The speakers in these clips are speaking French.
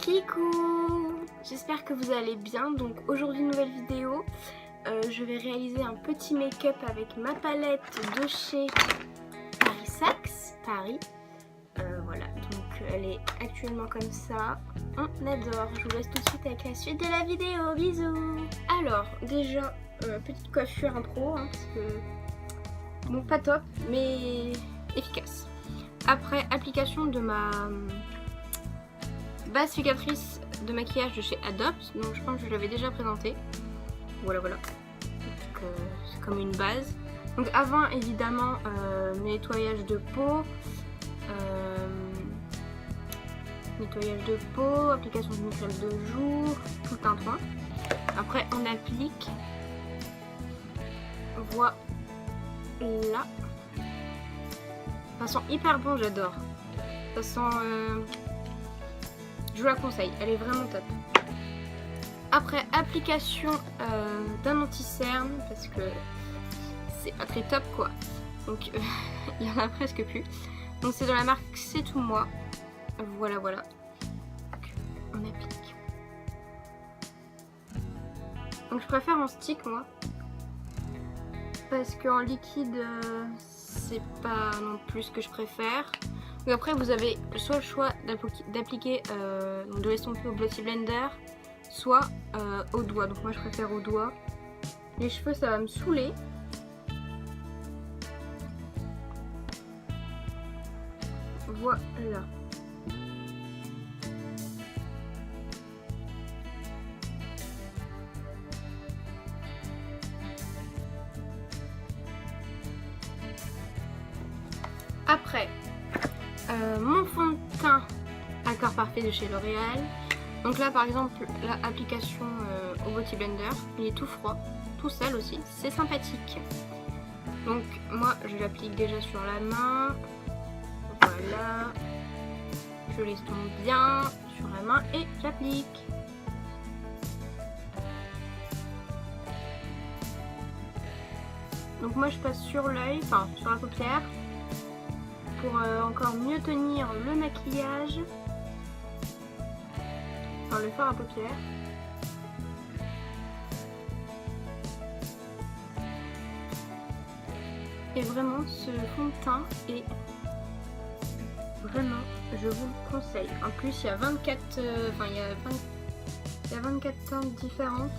Kikou, j'espère que vous allez bien. Donc aujourd'hui nouvelle vidéo, je vais réaliser un petit make-up avec ma palette de chez Paris Saxe, Paris. Voilà, donc elle est actuellement comme ça, on adore. Je vous laisse tout de suite avec la suite de la vidéo, bisous. Alors déjà, petite coiffure impro, hein, parce que bon, pas top mais efficace. Après application de ma base cicatrice de maquillage de chez Adopt, donc je pense que je l'avais déjà présenté. Voilà. Donc c'est comme une base. Donc avant évidemment nettoyage de peau, application de crème de jour, tout un point. Après on applique, voilà. Ça sent hyper bon, j'adore. Ça sent, je vous la conseille, elle est vraiment top. Après application d'un anti-cerne parce que c'est pas très top quoi. Donc il y en a presque plus. Donc c'est de la marque C'est Tout Moi. Voilà. Donc, on applique. Donc je préfère en stick moi. Parce qu'en liquide c'est pas non plus ce que je préfère. Donc après vous avez soit le choix d'appliquer de l'estomper au Beauty Blender, soit au doigt. Donc moi je préfère au doigt. Les cheveux ça va me saouler. Voilà. Après, mon fond de teint Accord Parfait de chez L'Oréal. Donc là par exemple l'application au Beauty Blender, il est tout froid, tout sale aussi, c'est sympathique. Donc moi je l'applique déjà sur la main, voilà, je l'estompe bien sur la main et j'applique. Donc moi je passe sur l'œil, enfin sur la paupière, pour encore mieux tenir le maquillage, enfin le fard à paupières. Et vraiment ce fond de teint est vraiment, je vous le conseille. En plus il y a 24 teintes différentes.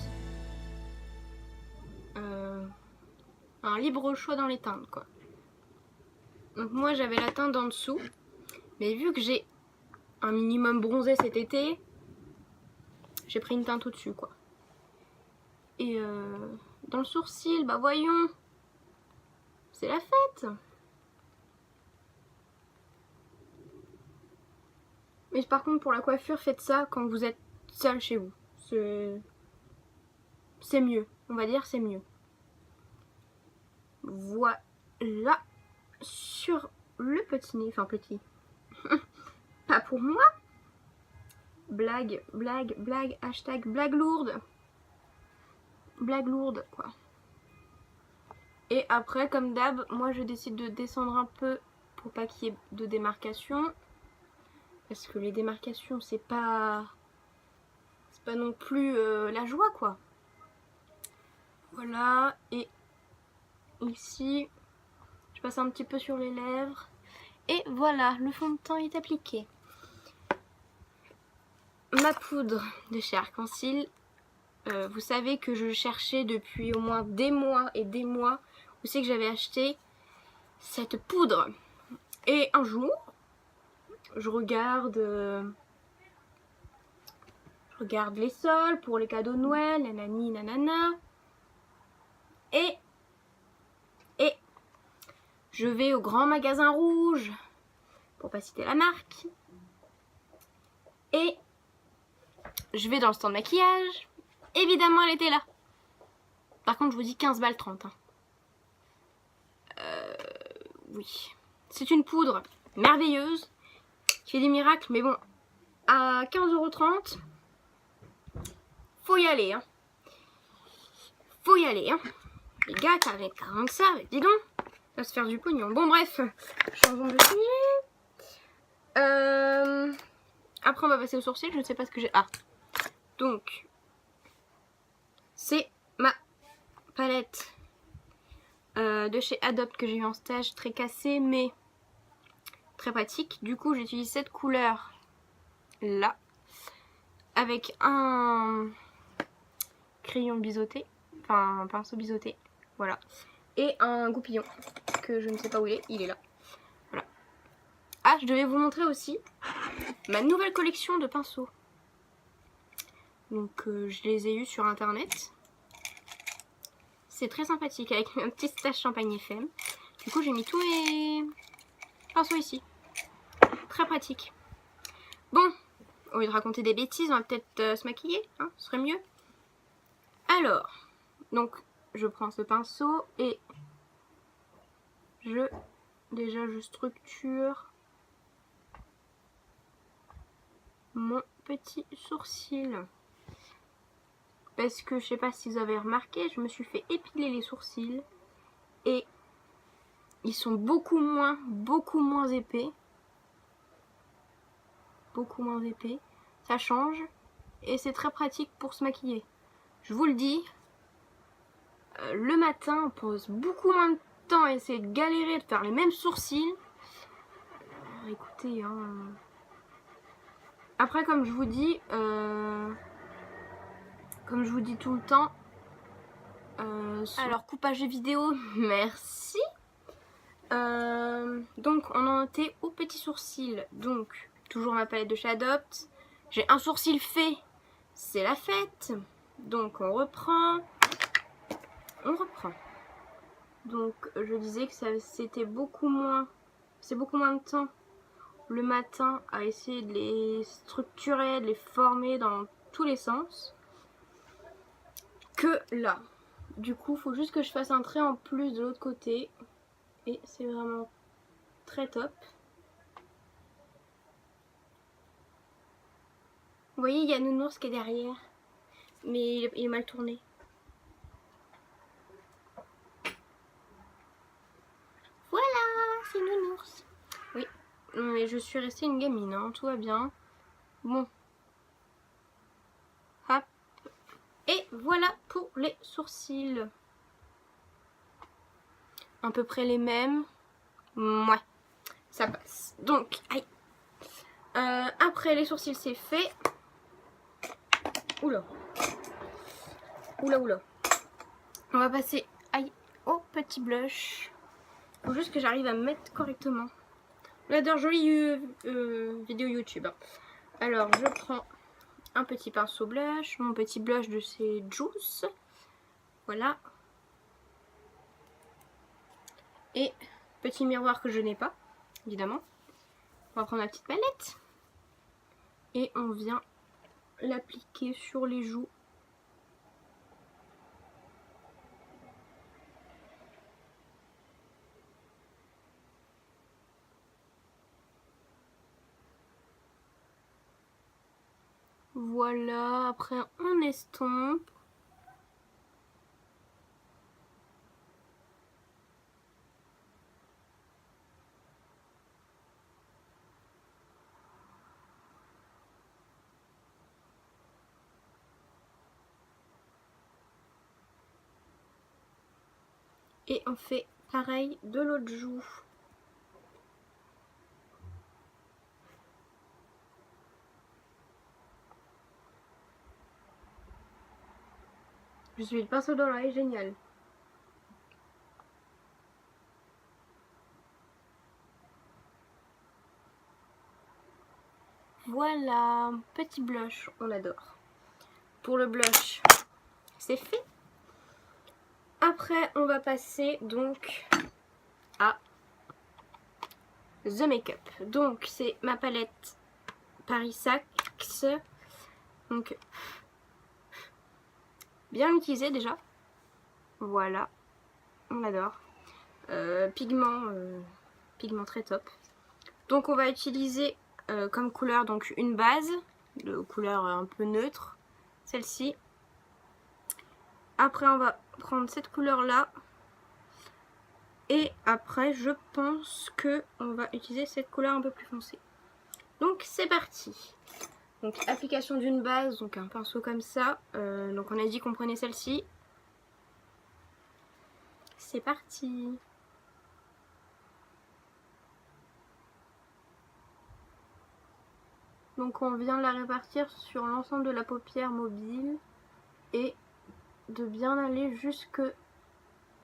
Un libre choix dans les teintes quoi. Donc moi j'avais la teinte en dessous, mais vu que j'ai un minimum bronzé cet été, j'ai pris une teinte au-dessus quoi. Et dans le sourcil, bah voyons, c'est la fête. Mais par contre pour la coiffure, faites ça quand vous êtes seul chez vous. C'est mieux, on va dire c'est mieux. Voilà. Sur le petit nez, enfin petit, pas pour moi, blague, hashtag blague lourde quoi. Et après comme d'hab, moi je décide de descendre un peu pour pas qu'il y ait de démarcation, parce que les démarcations c'est pas non plus la joie quoi. Voilà, et ici je passe un petit peu sur les lèvres. Et voilà, le fond de teint est appliqué. Ma poudre de chez Arc-en-Ciel. Vous savez que je cherchais depuis au moins des mois et des mois où c'est que j'avais acheté cette poudre. Et un jour, je regarde les soldes pour les cadeaux de Noël, nanani, nanana. Et je vais au grand magasin rouge, pour pas citer la marque, et je vais dans le stand de maquillage. Évidemment elle était là. Par contre je vous dis 15 balles 30 hein. Oui, c'est une poudre merveilleuse qui fait des miracles, mais bon, à 15,30 €, faut y aller hein. Les gars, t'as rien que ça, dis donc, ça va se faire du pognon. Bon bref, changeons de sujet. Après on va passer aux sourcils, je ne sais pas ce que j'ai. Ah, donc c'est ma palette de chez Adopt que j'ai eu en stage, très cassée mais très pratique. Du coup j'utilise cette couleur là avec un crayon biseauté, enfin un pinceau biseauté, voilà, et un goupillon que je ne sais pas où il est là. Voilà. Ah, je devais vous montrer aussi ma nouvelle collection de pinceaux. Donc je les ai eus sur internet. C'est très sympathique avec un petit stash Champagne FM. Du coup j'ai mis tous mes pinceaux ici. Très pratique. Bon, au lieu de raconter des bêtises, on va peut-être se maquiller, hein, ce serait mieux. Alors, donc je prends ce pinceau et déjà je structure mon petit sourcil. Parce que je sais pas si vous avez remarqué, je me suis fait épiler les sourcils et ils sont beaucoup moins épais. Beaucoup moins épais. Ça change et c'est très pratique pour se maquiller. Je vous le dis, le matin on pose beaucoup moins de temps à essayer de galérer de faire les mêmes sourcils. Écoutez, hein. Après comme je vous dis tout le temps, alors coupage de vidéo, merci. Donc on en était au petit sourcil. Donc toujours ma palette de chez Adopt. J'ai un sourcil fait, c'est la fête. Donc on reprend. Donc je disais que c'était beaucoup moins de temps le matin à essayer de les structurer, de les former dans tous les sens que là. Du coup il faut juste que je fasse un trait en plus de l'autre côté et c'est vraiment très top. Vous voyez, il y a Nounours qui est derrière, mais il est mal tourné. Voilà, c'est Nounours. Oui, mais je suis restée une gamine, hein, tout va bien. Bon. Hop. Et voilà pour les sourcils. À peu près les mêmes. Ouais, ça passe. Donc, aïe. Après les sourcils, c'est fait. Oula. Oula. On va passer au petit blush. Faut juste que j'arrive à me mettre correctement. J'adore, jolie vidéo YouTube. Alors, je prends un petit pinceau blush. Mon petit blush de chez Juice. Voilà. Et petit miroir que je n'ai pas, évidemment. On va prendre la petite palette. Et on vient l'appliquer sur les joues. Voilà, après on estompe. Et on fait pareil de l'autre joue. Je suis le pinceau dans l'œil, génial. Voilà, petit blush, on adore. Pour le blush, c'est fait. Après, on va passer donc à The Makeup. Donc, c'est ma palette Paris Saxe. Donc, bien utilisée déjà. Voilà, on adore. Pigment très top. Donc, on va utiliser comme couleur donc une base de couleur un peu neutre, celle-ci. Après on va prendre cette couleur là et après je pense que on va utiliser cette couleur un peu plus foncée. Donc c'est parti. Donc application d'une base, donc un pinceau comme ça. Donc on a dit qu'on prenait celle-ci. C'est parti. Donc on vient la répartir sur l'ensemble de la paupière mobile et de bien aller jusque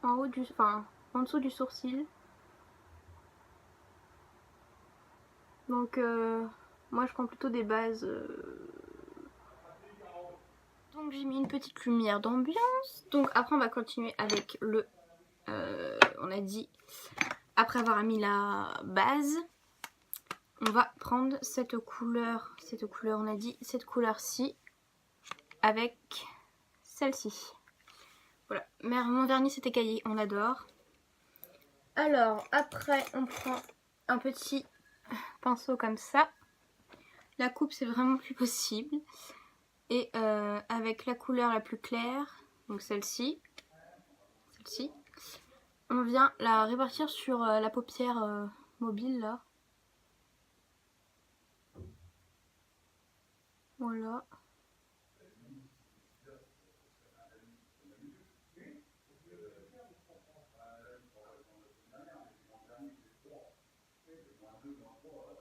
en haut du, enfin en dessous du sourcil. Donc moi je prends plutôt des bases. Donc j'ai mis une petite lumière d'ambiance. Donc après on va continuer avec le, on a dit, après avoir mis la base, on va prendre cette couleur on a dit, cette couleur-ci avec celle-ci. Voilà, mon vernis c'est écaillé, on adore. Alors après on prend un petit pinceau comme ça. La coupe c'est vraiment plus possible. Et avec la couleur la plus claire, donc celle-ci, on vient la répartir sur la paupière mobile là. Voilà.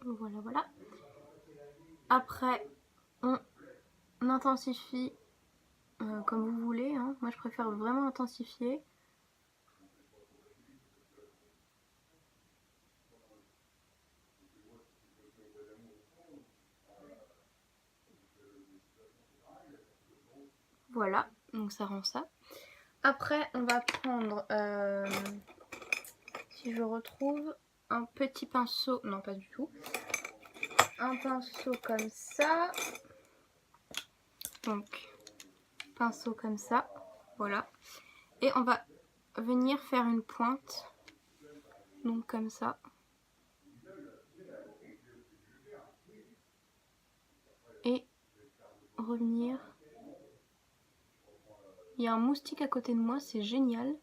Voilà, voilà. Après, on intensifie comme vous voulez. Hein. Moi, je préfère vraiment intensifier. Voilà, donc ça rend ça. Après, on va prendre, si je retrouve, un petit pinceau. Non, pas du tout. Un pinceau comme ça. Donc, pinceau comme ça. Voilà. Et on va venir faire une pointe. Donc comme ça. Et revenir. Il y a un moustique à côté de moi, c'est génial.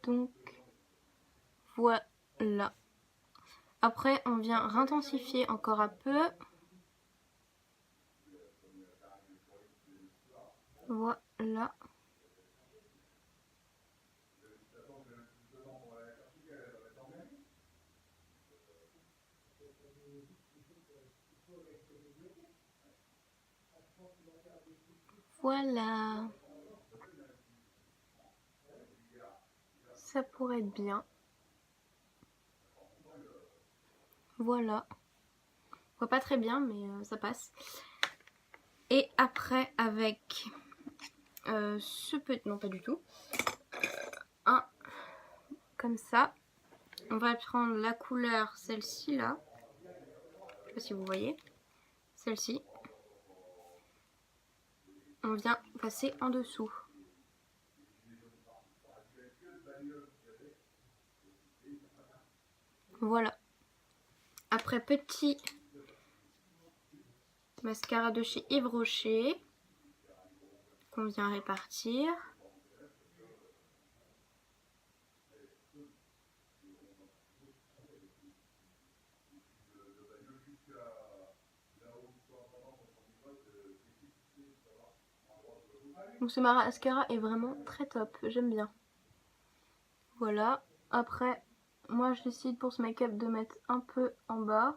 Donc voilà. Après on vient réintensifier encore un peu. Voilà. Voilà. Ça pourrait être bien. Voilà. On voit pas très bien mais ça passe. Et après avec ce petit... Non pas du tout. Un comme ça. On va prendre la couleur, celle-ci là. Je sais pas si vous voyez. Celle-ci. On vient passer en dessous. Voilà. Après, petit mascara de chez Yves Rocher qu'on vient répartir. Donc ce mascara est vraiment très top, j'aime bien. Voilà. Après, moi je décide pour ce make-up de mettre un peu en bas.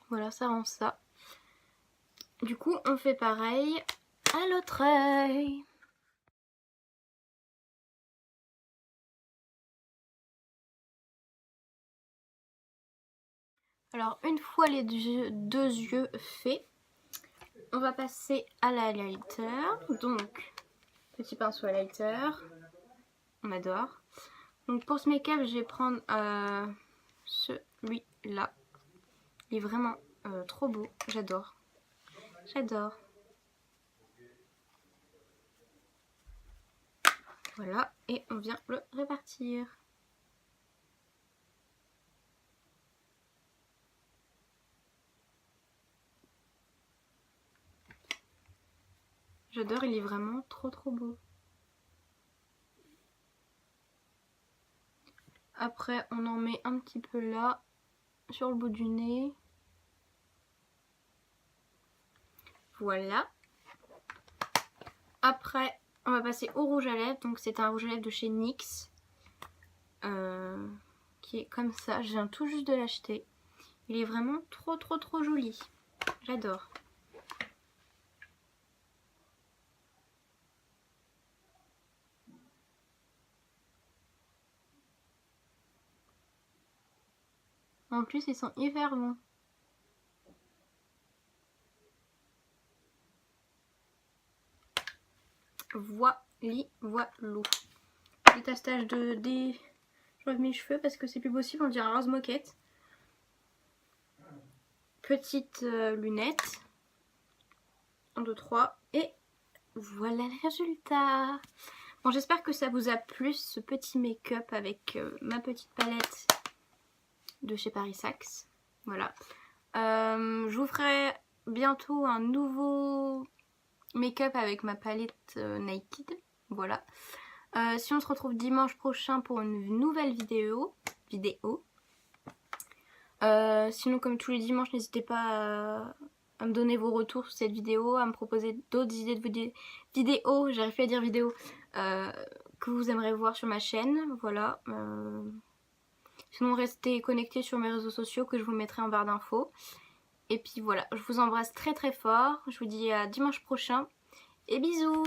Voilà, ça rend ça. Du coup, on fait pareil à l'autre œil. Alors, une fois les deux yeux faits, on va passer à l'highlighter. Donc, petit pinceau highlighter. On adore. Donc, pour ce make-up, je vais prendre celui-là. Il est vraiment trop beau. J'adore. J'adore. Voilà, et on vient le répartir. J'adore, il est vraiment trop beau. Après, on en met un petit peu là, sur le bout du nez. Voilà. Après, on va passer au rouge à lèvres. Donc c'est un rouge à lèvres de chez NYX. Qui est comme ça. Je viens tout juste de l'acheter. Il est vraiment trop joli. J'adore. En plus, ils sont hyper bons. Voilou. Petit tastage de je lève mes cheveux parce que c'est plus possible, on dirait un rose moquette. Petite lunette. 1, 2, 3. Et voilà le résultat. Bon, j'espère que ça vous a plu ce petit make-up avec ma petite palette de chez Paris Saxe. Voilà. Je vous ferai bientôt un nouveau make-up avec ma palette Naked. Voilà. Si on se retrouve dimanche prochain pour une nouvelle vidéo. Sinon, comme tous les dimanches, n'hésitez pas à me donner vos retours sur cette vidéo, à me proposer d'autres idées de vidéos, j'arrive plus à dire vidéo, que vous aimeriez voir sur ma chaîne. Voilà. Sinon, restez connectés sur mes réseaux sociaux que je vous mettrai en barre d'infos. Et puis voilà, je vous embrasse très fort. Je vous dis à dimanche prochain. Et bisous.